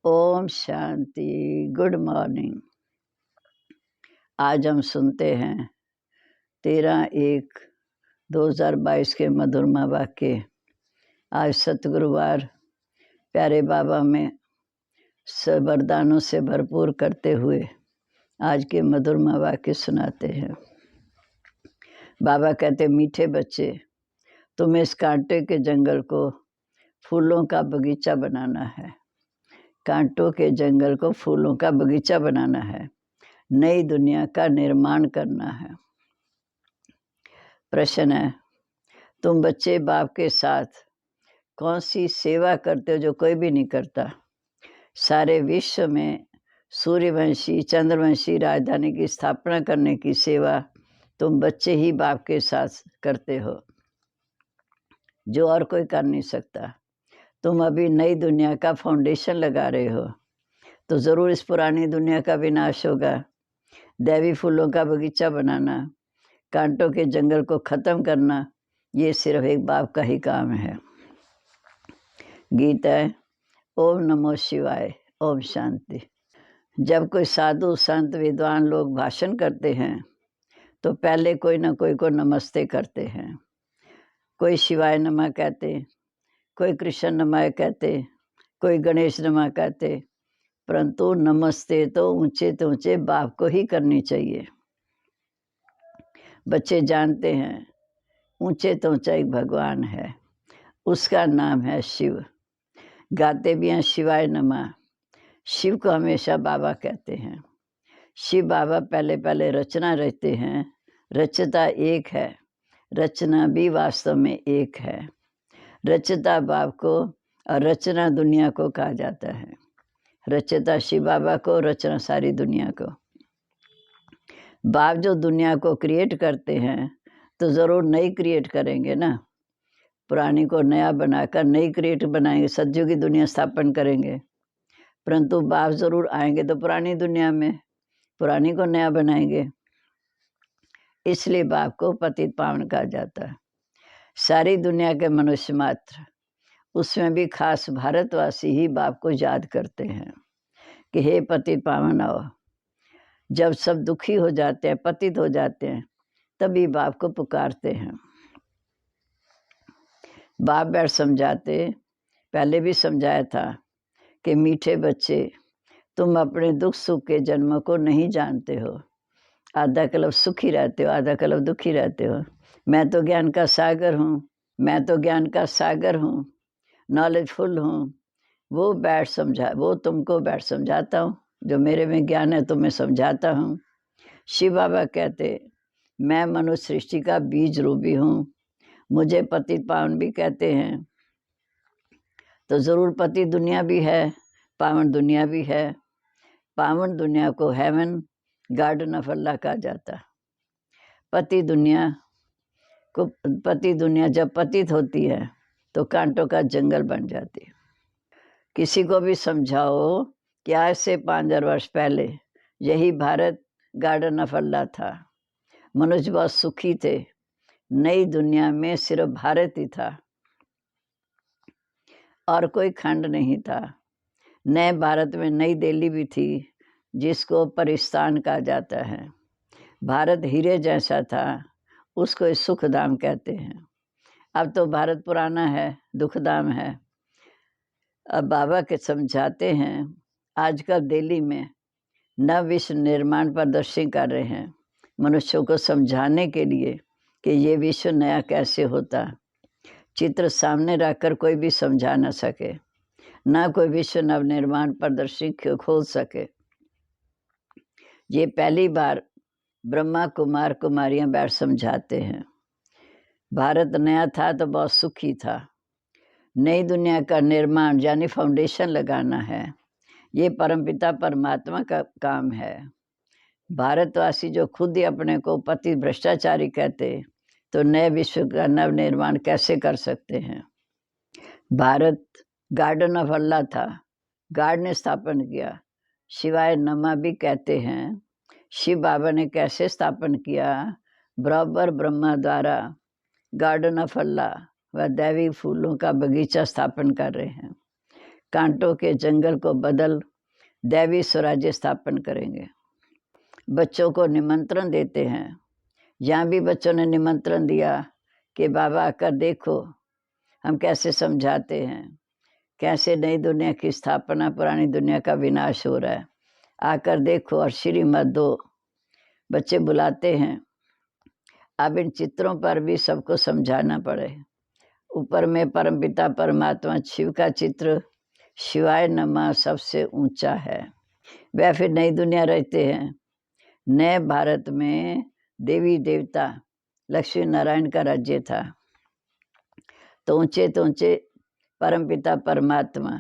Om Shanti. Good morning. आज हम सुनते हैं 13/1/2022 के मधुरमा वाक्य। आज सतगुरुवार प्यारे बाबा में वरदानों से भरपूर करते हुए आज के मधुरमा वाक्य सुनाते हैं। बाबा कहते, मीठे बच्चे, तुम्हें इस कांटे के जंगल को फूलों का बगीचा बनाना है। कांटों के जंगल को फूलों का बगीचा बनाना है, नई दुनिया का निर्माण करना है। प्रश्न है, तुम बच्चे बाप के साथ कौन सी सेवा करते हो जो कोई भी नहीं करता? सारे विश्व में सूर्यवंशी चंद्रवंशी राजधानी की स्थापना करने की सेवा तुम बच्चे ही बाप के साथ करते हो, जो और कोई कर नहीं सकता। तुम अभी नई दुनिया का फाउंडेशन लगा रहे हो, तो ज़रूर इस पुरानी दुनिया का विनाश होगा। दैवी फूलों का बगीचा बनाना, कांटों के जंगल को ख़त्म करना, ये सिर्फ एक बाप का ही काम है। गीत है, ओम नमो शिवाय, ओम शांति। जब कोई साधु संत विद्वान लोग भाषण करते हैं तो पहले कोई ना कोई को नमस्ते करते हैं। कोई शिवाय नमः कहते, कोई कृष्ण नमः कहते, कोई गणेश नमः कहते, परंतु नमस्ते तो ऊंचे बाप को ही करनी चाहिए। बच्चे जानते हैं ऊंचे तो ऊंचा एक भगवान है, उसका नाम है शिव। गाते भी हैं शिवाय नमः। शिव को हमेशा बाबा कहते हैं। शिव बाबा पहले रचना रचते हैं। रचता एक है, रचना भी वास्तव में एक है। रचता बाप को और रचना दुनिया को कहा जाता है। रचता शिव बाबा को, रचना सारी दुनिया को। बाप जो दुनिया को क्रिएट करते हैं तो ज़रूर नई क्रिएट करेंगे ना। पुरानी को नया बनाकर नई क्रिएट बनाएंगे, सतयुग की दुनिया स्थापन करेंगे। परंतु बाप ज़रूर आएंगे तो पुरानी दुनिया में पुरानी को नया बनाएंगे। इसलिए बाप को पतित पावन कहा जाता है। सारी दुनिया के मनुष्य मात्र, उसमें भी खास भारतवासी ही बाप को याद करते हैं कि हे पतित पावन आओ। जब सब दुखी हो जाते हैं, पतित हो जाते हैं, तभी बाप को पुकारते हैं। बाप बैठ समझाते, पहले भी समझाया था कि मीठे बच्चे, तुम अपने दुख सुख के जन्मों को नहीं जानते हो। आधा कल्प सुखी रहते हो, आधा कल्प दुखी रहते हो। मैं तो ज्ञान का सागर हूँ, मैं तो ज्ञान का सागर हूँ, नॉलेजफुल हूँ। वो तुमको बैठ समझाता हूँ। जो मेरे में ज्ञान है तुम्हें समझाता हूँ। शिव बाबा कहते, मैं मनुष्य सृष्टि का बीज रूपी हूँ। मुझे पतित पावन भी कहते हैं, तो ज़रूर पति दुनिया भी है, पावन दुनिया भी है। पावन दुनिया को हेवन गार्डन ऑफ अल्लाह कहा जाता। पति दुनिया जब पतित होती है तो कांटों का जंगल बन जाती है। किसी को भी समझाओ कि आज से 5000 वर्ष पहले यही भारत गार्डन ऑफ अल्लाह था। मनुष्य बहुत सुखी थे। नई दुनिया में सिर्फ भारत ही था और कोई खंड नहीं था। नए भारत में नई दिल्ली भी थी, जिसको परिस्तान कहा जाता है। भारत हीरे जैसा था, उसको सुखधाम कहते हैं। अब तो भारत पुराना है, दुखधाम है। अब बाबा के समझाते हैं, आजकल दिल्ली में नव विश्व निर्माण प्रदर्शनी कर रहे हैं, मनुष्यों को समझाने के लिए कि ये विश्व नया कैसे होता। चित्र सामने रखकर कोई भी समझा न सके, ना कोई विश्व नव निर्माण प्रदर्शनी खोल सके। ये पहली बार ब्रह्मा कुमार कुमारियां बैठ समझाते हैं। भारत नया था तो बहुत सुखी था। नई दुनिया का निर्माण यानी फाउंडेशन लगाना है, ये परमपिता परमात्मा का काम है। भारतवासी जो खुद ही अपने को पति भ्रष्टाचारी कहते, तो नए विश्व का नव निर्माण कैसे कर सकते हैं? भारत गार्डन ऑफ अल्लाह था, गॉड ने स्थापन किया। शिवाय नमः भी कहते हैं। शिव बाबा ने कैसे स्थापन किया? बराबर ब्रह्मा द्वारा गार्डन ऑफ अल्लाह व दैवी फूलों का बगीचा स्थापन कर रहे हैं। कांटों के जंगल को बदल दैवी स्वराज्य स्थापन करेंगे। बच्चों को निमंत्रण देते हैं। यहाँ भी बच्चों ने निमंत्रण दिया कि बाबा आकर देखो हम कैसे समझाते हैं, कैसे नई दुनिया की स्थापना, पुरानी दुनिया का विनाश हो रहा है, आकर देखो और श्रीमत दो। बच्चे बुलाते हैं। अब इन चित्रों पर भी सबको समझाना पड़े। ऊपर में परमपिता परमात्मा शिव का चित्र, शिवाय नमः सबसे ऊंचा है। वह फिर नई दुनिया रहते हैं। नए भारत में देवी देवता लक्ष्मी नारायण का राज्य था। तो ऊंचे परमपिता परमात्मा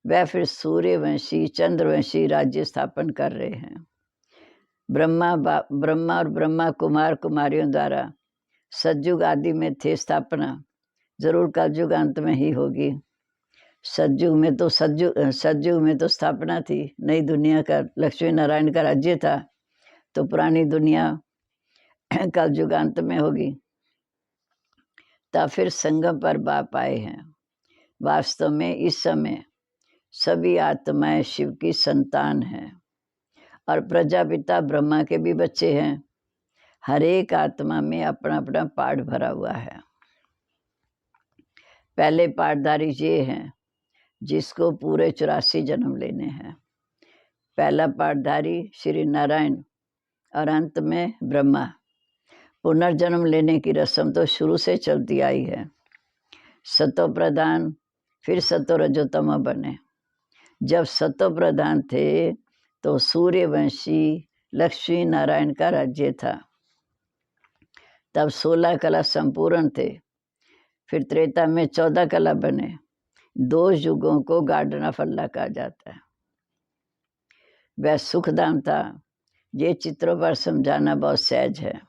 वह फिर सूर्यवंशी चंद्रवंशी राज्य स्थापन कर रहे हैं। ब्रह्मा और ब्रह्मा कुमार कुमारियों द्वारा सतयुग आदि में थे स्थापना, जरूर कलयुग अंत में ही होगी। सतयुग में तो स्थापना थी नई दुनिया का, लक्ष्मी नारायण का राज्य था। तो पुरानी दुनिया कलयुग अंत में होगी। तब फिर संगम पर बाप आए हैं। वास्तव में इस समय सभी आत्माएं शिव की संतान हैं और प्रजापिता ब्रह्मा के भी बच्चे हैं। हर एक आत्मा में अपना अपना पाठ भरा हुआ है। पहले पाठधारी ये हैं जिसको पूरे 84 जन्म लेने हैं। पहला पाठधारी श्री नारायण और अंत में ब्रह्मा। पुनर्जन्म लेने की रस्म तो शुरू से चलती आई है। सतो प्रधान फिर सतो रजोतमा बने। जब सतो प्रधान थे तो सूर्यवंशी लक्ष्मी नारायण का राज्य था। तब 16 कला संपूर्ण थे। फिर त्रेता में 14 कला बने। 2 युगों को गार्डन ऑफ अल्लाह कहा जाता है। वह सुखधाम था। ये चित्रों पर समझाना बहुत सहज है।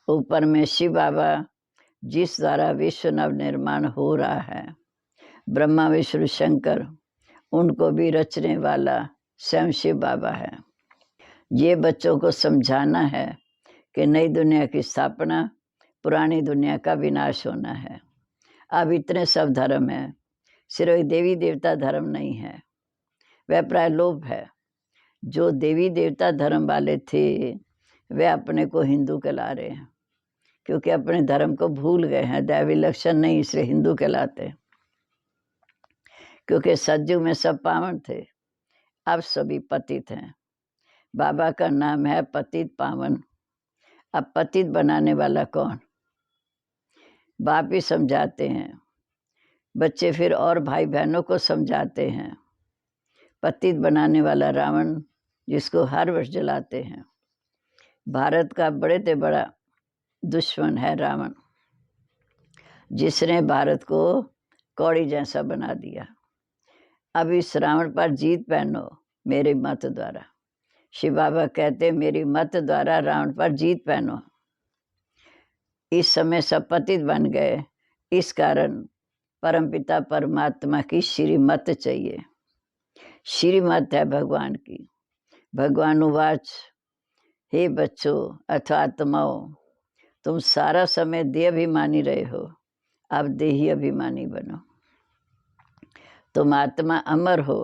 ऊपर में शिव बाबा जिस द्वारा विश्व नव निर्माण हो रहा है, ब्रह्मा विष्णु शंकर उनको भी रचने वाला स्वयं शिव बाबा है। ये बच्चों को समझाना है कि नई दुनिया की स्थापना, पुरानी दुनिया का विनाश होना है। अब इतने सब धर्म हैं, सिर्फ देवी देवता धर्म नहीं है। वह प्राय लोभ है। जो देवी देवता धर्म वाले थे वे अपने को हिंदू कहला रहे हैं, क्योंकि अपने धर्म को भूल गए हैं। दैवी लक्षण नहीं, इसलिए हिंदू कहलाते। क्योंकि सतयुग में सब पावन थे, अब सभी पतित हैं। बाबा का नाम है पतित पावन। अब पतित बनाने वाला कौन? बाप ही समझाते हैं। बच्चे फिर और भाई बहनों को समझाते हैं। पतित बनाने वाला रावण, जिसको हर वर्ष जलाते हैं। भारत का बड़े से बड़ा दुश्मन है रावण, जिसने भारत को कौड़ी जैसा बना दिया। अब इस रावण पर जीत पहनो मेरे मत द्वारा। शिव बाबा कहते मेरी मत द्वारा रावण पर जीत पहनो। इस समय सब पतित बन गए। इस कारण परमपिता परमात्मा की श्रीमत चाहिए। श्रीमत है भगवान की। भगवान उवाच, हे बच्चों अथवा आत्माओं, तुम सारा समय देह अभिमानी रहे हो, अब देही अभिमानी बनो। तुम आत्मा अमर हो,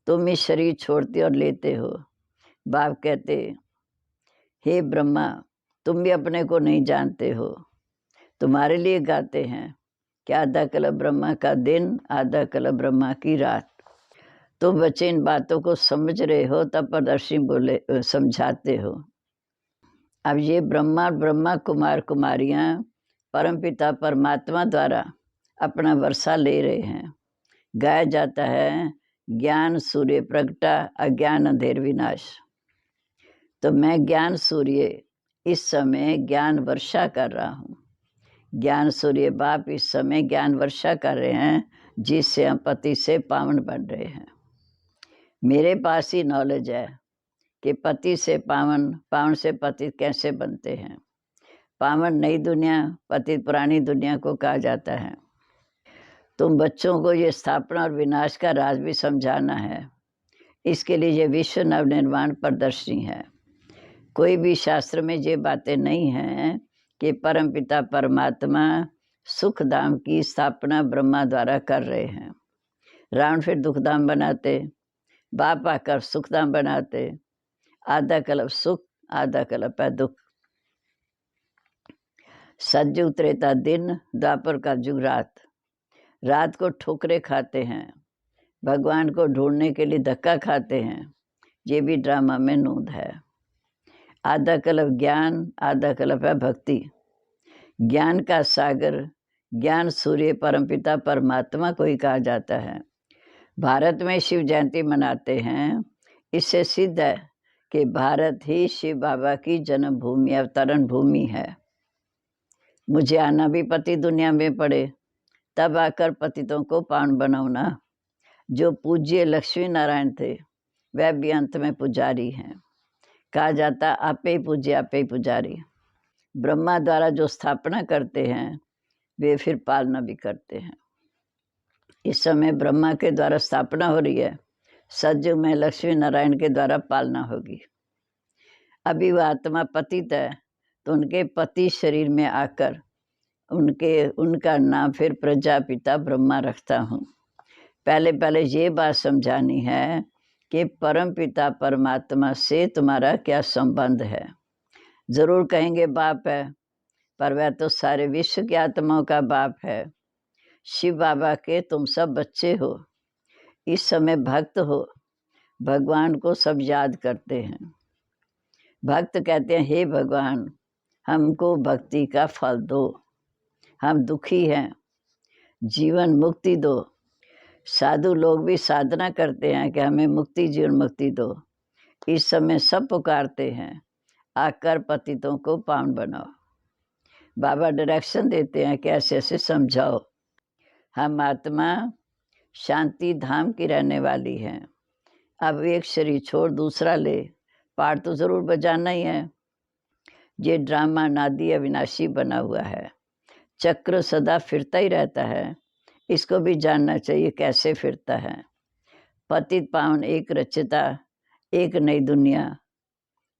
तुम ही शरीर छोड़ते और लेते हो। बाप कहते, हे ब्रह्मा, तुम भी अपने को नहीं जानते हो। तुम्हारे लिए गाते हैं कि आधा कल ब्रह्मा का दिन, आधा कल ब्रह्मा की रात। तुम बच्चे इन बातों को समझ रहे हो, तब प्रदर्शी बोले समझाते हो। अब ये ब्रह्मा कुमार कुमारियाँ परमपिता परमात्मा द्वारा अपना वर्षा ले रहे हैं। गाया जाता है, ज्ञान सूर्य प्रगटा, अज्ञान अंधेर विनाश। तो मैं ज्ञान सूर्य इस समय ज्ञान वर्षा कर रहा हूँ। ज्ञान सूर्य बाप इस समय ज्ञान वर्षा कर रहे हैं, जिससे हम पति से पावन बन रहे हैं। मेरे पास ही नॉलेज है कि पति से पावन, पावन से पति कैसे बनते हैं। पावन नई दुनिया, पति पुरानी दुनिया को कहा जाता है। तुम बच्चों को ये स्थापना और विनाश का राज भी समझाना है। इसके लिए ये विश्व नवनिर्माण प्रदर्शनी है। कोई भी शास्त्र में ये बातें नहीं हैं कि परमपिता परमात्मा सुख धाम की स्थापना ब्रह्मा द्वारा कर रहे हैं। रावण फिर दुख धाम बनाते, बाप आकर सुख धाम बनाते। आधा कल्प सुख, आधा कल्प है दुख। सतयुग त्रेता दिन, द्वापर का युग रात। रात को ठोकरे खाते हैं, भगवान को ढूंढने के लिए धक्का खाते हैं। ये भी ड्रामा में नूंद है। आधा कल्प ज्ञान, आधा कल्प है भक्ति। ज्ञान का सागर, ज्ञान सूर्य परमपिता परमात्मा को ही कहा जाता है। भारत में शिव जयंती मनाते हैं। इससे सिद्ध है कि भारत ही शिव बाबा की जन्म भूमि, अवतरण भूमि है। मुझे आना भी पति दुनिया में पड़े, तब आकर पतितों को पावन बनाऊना। जो पूज्य लक्ष्मी नारायण थे, वह भी अंत में पुजारी हैं। कहा जाता आपे ही पूज्य, आपे ही पुजारी। ब्रह्मा द्वारा जो स्थापना करते हैं, वे फिर पालना भी करते हैं। इस समय ब्रह्मा के द्वारा स्थापना हो रही है, सतयुग में लक्ष्मी नारायण के द्वारा पालना होगी। अभी वह आत्मा पतित है, तो उनके पति शरीर में आकर उनका नाम फिर प्रजापिता ब्रह्मा रखता हूँ। पहले ये बात समझानी है कि परम पिता परमात्मा से तुम्हारा क्या संबंध है। जरूर कहेंगे बाप है, पर वह तो सारे विश्व की आत्माओं का बाप है। शिव बाबा के तुम सब बच्चे हो, इस समय भक्त हो, भगवान को सब याद करते हैं। भक्त कहते हैं हे भगवान, हमको भक्ति का फल दो, हम दुखी हैं, जीवन मुक्ति दो। साधु लोग भी साधना करते हैं कि हमें मुक्ति, जीवन मुक्ति दो। इस समय सब पुकारते हैं, आकर पतितों को पावन बनाओ। बाबा डायरेक्शन देते हैं कि ऐसे ऐसे समझाओ। हम आत्मा शांति धाम की रहने वाली है। अब एक शरीर छोड़ दूसरा ले, पार तो जरूर बजाना ही है। ये ड्रामा नादी अविनाशी बना हुआ है, चक्र सदा फिरता ही रहता है। इसको भी जानना चाहिए कैसे फिरता है। पतित पावन एक रचिता, एक नई दुनिया।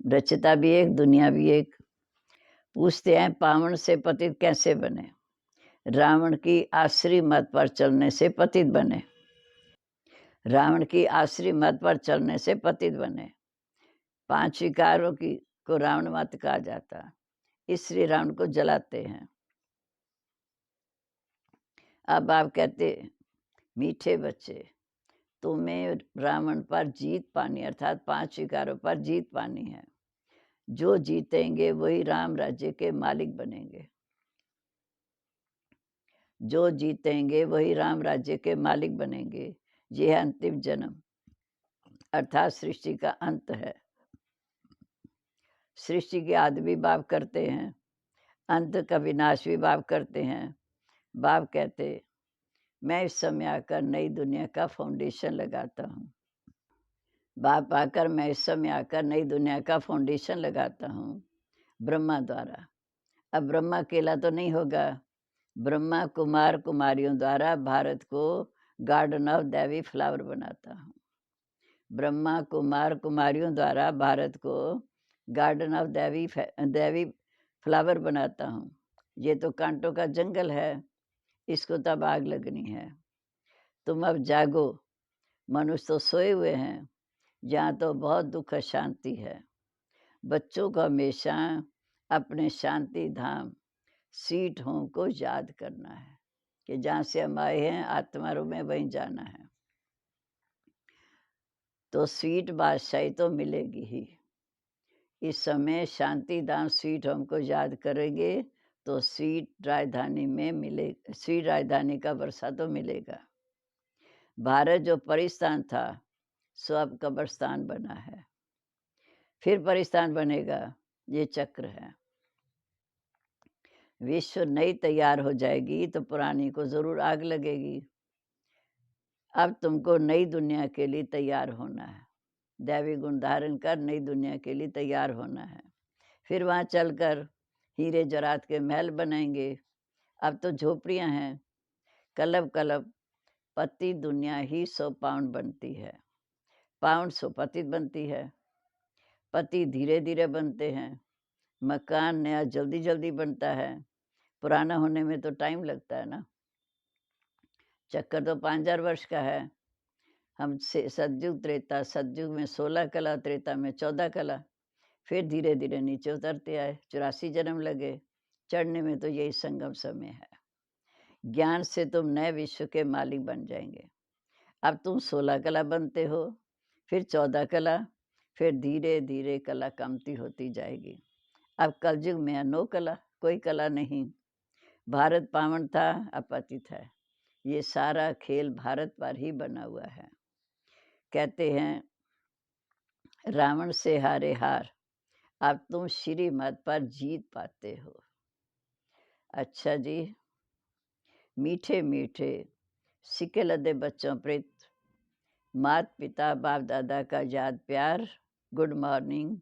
रचिता भी एक, दुनिया भी एक। पूछते हैं पावन से पतित कैसे बने। रावण की आश्री मत पर चलने से पतित बने। रावण की आश्री मत पर चलने से पतित बने। 5 विकारों को रावण मत कहा जाता, इसलिए रावण को जलाते हैं। अब आप कहते मीठे बच्चे, तुम्हें रावण पर जीत पानी, अर्थात 5 विकारों पर जीत पानी है। जो जीतेंगे वही राम राज्य के मालिक बनेंगे। जो जीतेंगे वही राम राज्य के मालिक बनेंगे। यह है अंतिम जन्म, अर्थात सृष्टि का अंत है। सृष्टि के आदि भी बाप करते हैं, अंत का विनाश भी बाप करते हैं। बाप कहते मैं इस समय आकर नई दुनिया का फाउंडेशन लगाता हूँ। बाप आकर मैं इस समय आकर नई दुनिया का फाउंडेशन लगाता हूँ ब्रह्मा द्वारा। अब ब्रह्मा अकेला तो नहीं होगा, ब्रह्मा कुमार कुमारियों द्वारा भारत को गार्डन ऑफ दैवी फ्लावर बनाता हूँ। ब्रह्मा कुमार कुमारियों द्वारा भारत को गार्डन ऑफ दैवी फ्लावर बनाता हूँ। ये तो कांटों का जंगल है, इसको तब आग लगनी है। तुम अब जागो, मनुष्य तो सोए हुए हैं, यहाँ तो बहुत दुख शांति है। बच्चों को हमेशा अपने शांति धाम स्वीट होम को याद करना है कि जहाँ से हम आए हैं आत्मा रूप में वहीं जाना है। तो स्वीट बादशाही तो मिलेगी ही। इस समय शांति धाम स्वीट होम को याद करेंगे तो स्वीट राजधानी में मिले, स्वीट राजधानी का वर्षा तो मिलेगा। भारत जो परिस्थान था सो अब कब्रस्तान बना है, फिर परिस्थान बनेगा। ये चक्र है। विश्व नई तैयार हो जाएगी तो पुरानी को जरूर आग लगेगी। अब तुमको नई दुनिया के लिए तैयार होना है, दैवी गुण धारण कर नई दुनिया के लिए तैयार होना है। फिर वहाँ चलकर हीरे जवाहरात के महल बनाएंगे। अब तो झोपड़ियाँ हैं। कलब कलब पति दुनिया ही 100 पाउंड बनती है, पाउंड 100 पतित बनती है। पति धीरे धीरे बनते हैं, मकान नया जल्दी जल्दी बनता है। पुराना होने में तो टाइम लगता है ना। चक्कर तो 5000 वर्ष का है। हम से सतयुग, त्रेता, सतयुग में 16 कला, त्रेता में 14 कला, फिर धीरे-धीरे नीचे उतरते आए, 84 जन्म लगे, चढ़ने में तो यही संगम समय है। ज्ञान से तुम नए विश्व के मालिक बन जाएँगे। अब तुम 16 कला बनते हो, फिर 14 कला, फिर धीरे-धीरे कला कमती होती जाएगी। अब कलयुग में है 9 कला, कोई कला नहीं। भारत पावन था, अब पतित है। ये सारा खेल भारत पर ही बना हुआ है। कहते हैं रावण से हारे हार, अब तुम श्री मत पर जीत पाते हो। अच्छा जी, मीठे मीठे सिक्के लदे बच्चों प्रीत, मात पिता बाप दादा का याद प्यार, गुड मॉर्निंग।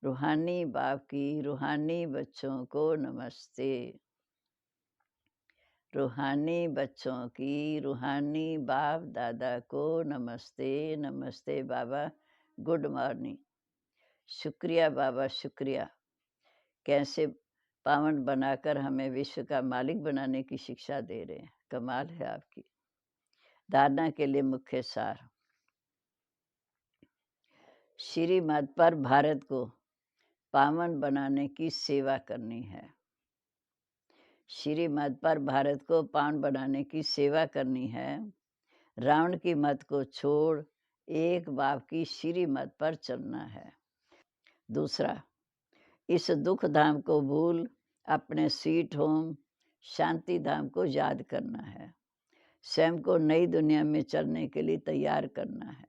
रूहानी बाप की रूहानी बच्चों को नमस्ते। रूहानी बच्चों की रूहानी बाप दादा को नमस्ते। नमस्ते बाबा, गुड मॉर्निंग। शुक्रिया बाबा, शुक्रिया। कैसे पावन बनाकर हमें विश्व का मालिक बनाने की शिक्षा दे रहे हैं। कमाल है आपकी। धारणा के लिए मुख्य सार। श्री मत पर भारत को पावन बनाने की सेवा करनी है। श्री मत पर भारत को पावन बनाने की सेवा करनी है। रावण की मत को छोड़ एक बाप की श्री मत पर चलना है। दूसरा, इस दुख धाम को भूल अपने स्वीट होम शांति धाम को याद करना है। स्वयं को नई दुनिया में चलने के लिए तैयार करना है।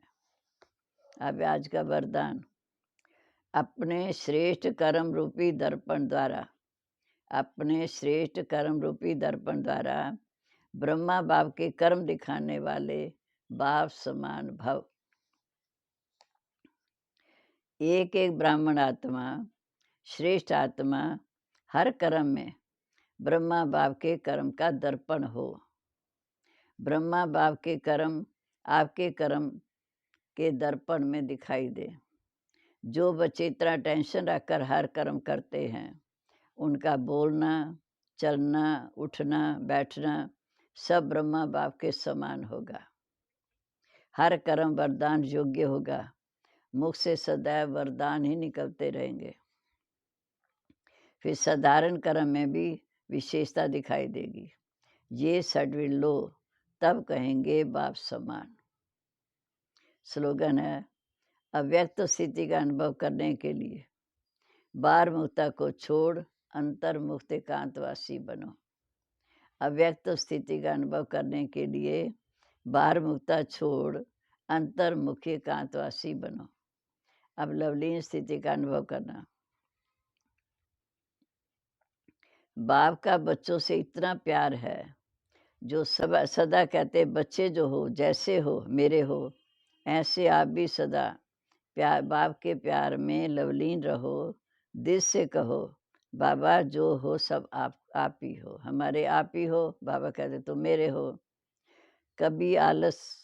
अब आज का वरदान, अपने श्रेष्ठ कर्म रूपी दर्पण द्वारा, अपने श्रेष्ठ कर्म रूपी दर्पण द्वारा ब्रह्मा बाप के कर्म दिखाने वाले बाप समान भव। एक एक ब्राह्मण आत्मा, श्रेष्ठ आत्मा हर कर्म में ब्रह्मा बाप के कर्म का दर्पण हो। ब्रह्मा बाप के कर्म आपके कर्म के दर्पण में दिखाई दे। जो बच्चे इतना टेंशन रखकर हर कर्म करते हैं, उनका बोलना, चलना, उठना, बैठना सब ब्रह्मा बाप के समान होगा। हर कर्म वरदान योग्य होगा। मुख से सदैव वरदान ही निकलते रहेंगे। फिर साधारण कर्म में भी विशेषता दिखाई देगी। ये सडविल लो, तब कहेंगे बाप समान। स्लोगन है, अव्यक्त स्थिति का अनुभव करने के लिए बाहर मुक्ता को छोड़ अंतर्मुक्त एकांतवासी बनो। अव्यक्त स्थिति का अनुभव करने के लिए बाहर मुक्ता छोड़ अंतर्मुखी एकांतवासी बनो। अब लवलीन स्थिति का अनुभव करना। बाप का बच्चों से इतना प्यार है, जो सदा कहते बच्चे जो हो जैसे हो मेरे हो, ऐसे आप भी सदा प्यार बाप के प्यार में लवलीन रहो। दिल से कहो बाबा जो हो सब आप ही हो, हमारे आप ही हो। बाबा कहते तुम मेरे हो। कभी आलस,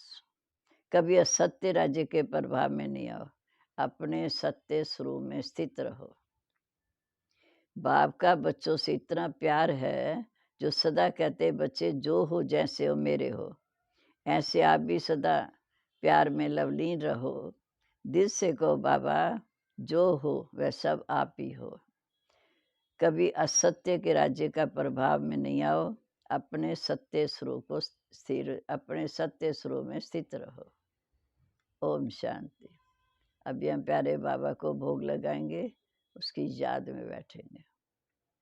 कभी असत्य राज्य के प्रभाव में नहीं आओ, अपने सत्य स्वरूप में स्थित रहो। बाप का बच्चों से इतना प्यार है, जो सदा कहते बच्चे जो हो जैसे हो मेरे हो, ऐसे आप भी सदा प्यार में लवलीन रहो। दिल से कहो बाबा जो हो वह सब आप ही हो। कभी असत्य के राज्य का प्रभाव में नहीं आओ, अपने सत्य स्वरूप को अपने सत्य स्वरूप में स्थित रहो। ओम शांति। अभी हम प्यारे बाबा को भोग लगाएंगे, उसकी याद में बैठेंगे।